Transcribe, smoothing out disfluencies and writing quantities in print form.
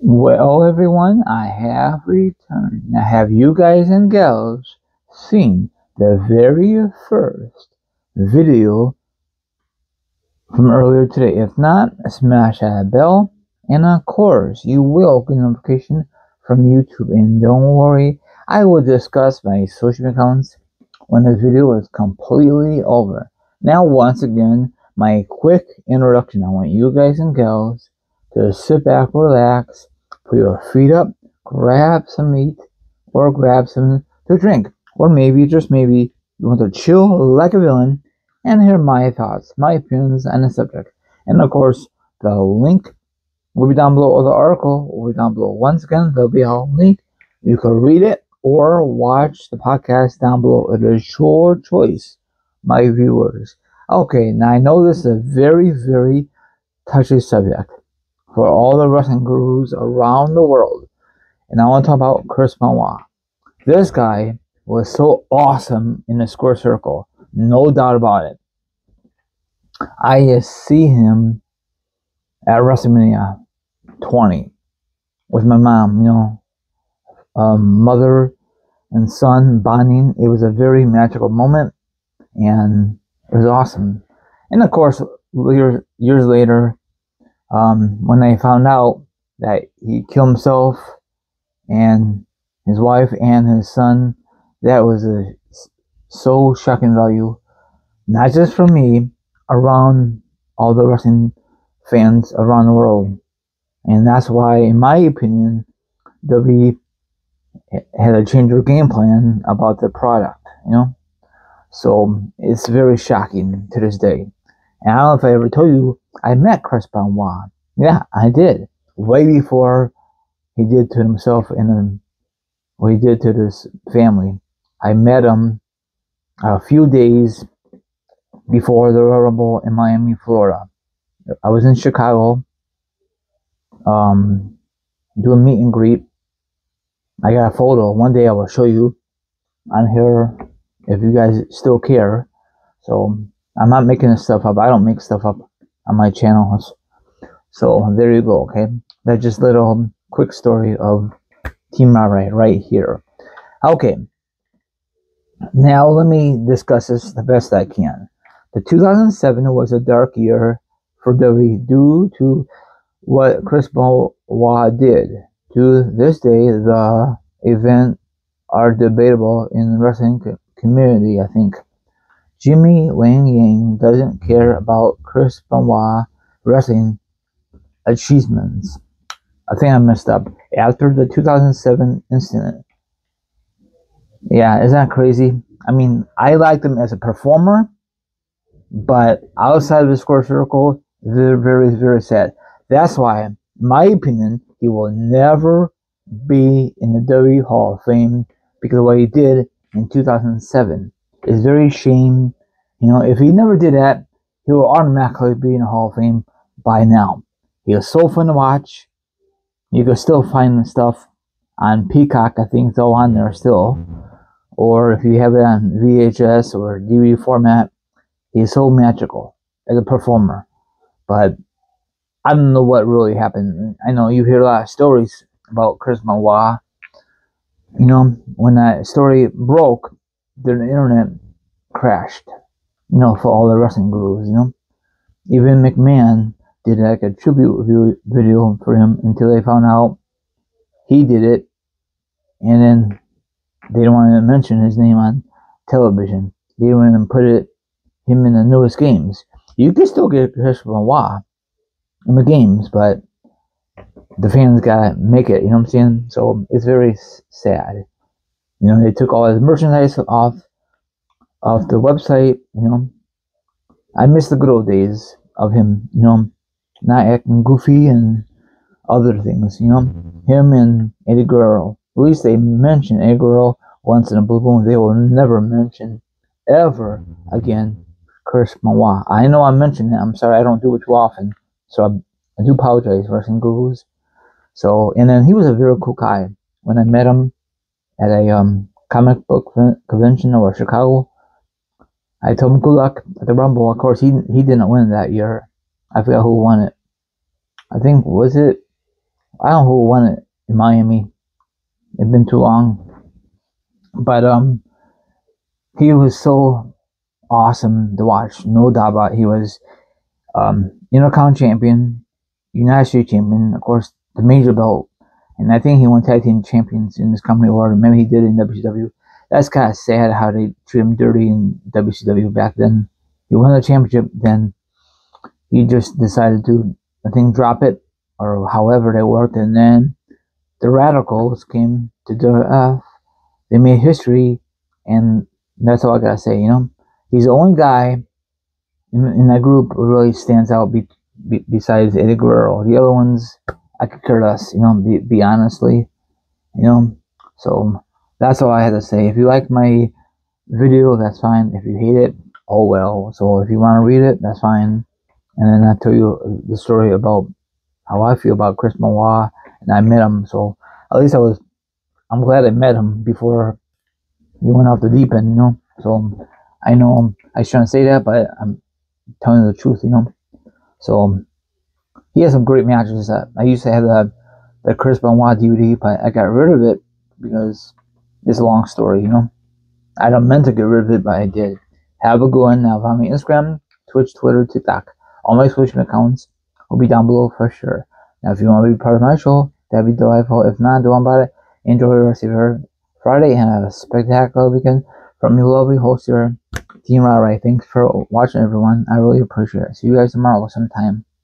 Well, everyone, I have returned. Now, have you guys and gals seen the very first video from earlier today? If not, smash that bell. And of course, you will get a notification from YouTube. And don't worry, I will discuss my social accounts when this video is completely over. Now, once again, my quick introduction. I want you guys and gals to sit back, relax, put your feet up, grab some meat, or grab some to drink. Or maybe, just maybe, you want to chill like a villain and hear my thoughts, my opinions on the subject. And of course, the link will be down below, or the article will be down below. Once again, there'll be a link. You can read it or watch the podcast down below. It is your choice, my viewers. Okay, now I know this is a very, very touchy subject for all the wrestling gurus around the world. And I want to talk about Chris Benoit. This guy was so awesome in the square circle. No doubt about it. I just see him at WrestleMania 20 with my mom, mother and son bonding. It was a very magical moment, and it was awesome. And of course, years later, when I found out that he killed himself and his wife and his son, that was a so shocking value, not just for me, around all the wrestling fans around the world. And that's why, in my opinion, WWE had to change their game plan about the product, So it's very shocking to this day. And I don't know if I ever told you, I met Chris Benoit. Yeah, I did. Way before he did to himself and what he did to his family. I met him a few days before the Royal Rumble in Miami, Florida. I was in Chicago, doing meet and greet. I got a photo. One day I will show you on here if you guys still care. So I'm not making this stuff up. I don't make stuff up on my channels. So there you go, okay? That's just a little quick story of Team Rara right here. Okay. Now let me discuss this the best I can. The 2007 was a dark year for WWE due to what Chris Benoit did. To this day, the event are debatable in the wrestling community, I think. Jimmy Wang Yang doesn't care about Chris Benoit wrestling achievements. I think I messed up. After the 2007 incident. Yeah, isn't that crazy? I mean, I liked him as a performer, but outside of the square circle, very, very, very sad. That's why, in my opinion, he will never be in the WWE Hall of Fame because of what he did in 2007. It's very shame. If he never did that, he will automatically be in the Hall of Fame by now. He was so fun to watch. You can still find the stuff on Peacock. I think it's all on there still. Or if you have it on VHS or DVD format, he's so magical as a performer. But I don't know what really happened. I know you hear a lot of stories about Chris Benoit. When that story broke, the internet crashed. For all the wrestling gurus, Even McMahon did like a tribute video for him until they found out he did it. And then they don't want to mention his name on television. They don't want to put him in the newest games. You can still get Chris Benoit in the games, but the fans gotta make it, you know what I'm saying? So it's very sad. They took all his merchandise off the website, I miss the good old days of him, not acting goofy and other things, Him and Eddie Guerrero. At least they mention Eddie Guerrero once in a blue moon. They will never mention ever again Chris Benoit. I know I mentioned it. I'm sorry, I don't do it too often. So I do apologize, wrestling gurus. So, and then he was a very cool guy. When I met him at a comic book convention over Chicago, I told him good luck at the Rumble. Of course, he didn't win that year. I forgot who won it. I think, was it I don't know who won it in Miami. It's been too long. But he was so awesome to watch. No doubt about it. He was Intercontinental champion, United States champion, of course, the major belt. And I think he won tag team champions in this company award. Maybe he did in WCW. That's kind of sad how they treat him dirty in WCW back then. He won the championship, then he just decided to, I think, drop it, or however they worked. And then the Radicals came to WF. They made history, and that's all I gotta say. He's the only guy in that group who really stands out besides Eddie Guerrero. The other ones, I could care less. Be honestly, So that's all I had to say. If you like my video, that's fine. If you hate it, oh well. So if you want to read it, that's fine. And then I tell you the story about how I feel about Chris Benoit, and I met him. So at least I'm glad I met him before he went off the deep end. So I know I shouldn't say that, but I'm telling you the truth. So he has some great matches. I used to have the Chris Benoit DVD, but I got rid of it because it's a long story. I don't meant to get rid of it, but I did. Have a good one. Now follow me on Instagram, Twitch, Twitter, TikTok. All my social accounts will be down below for sure. Now if you want to be part of my show, that'd be delightful. If not, don't worry about it. Enjoy the rest of your Friday and have a spectacular weekend. From your lovely host here, Team Rai. Thanks for watching, everyone. I really appreciate it. See you guys tomorrow sometime.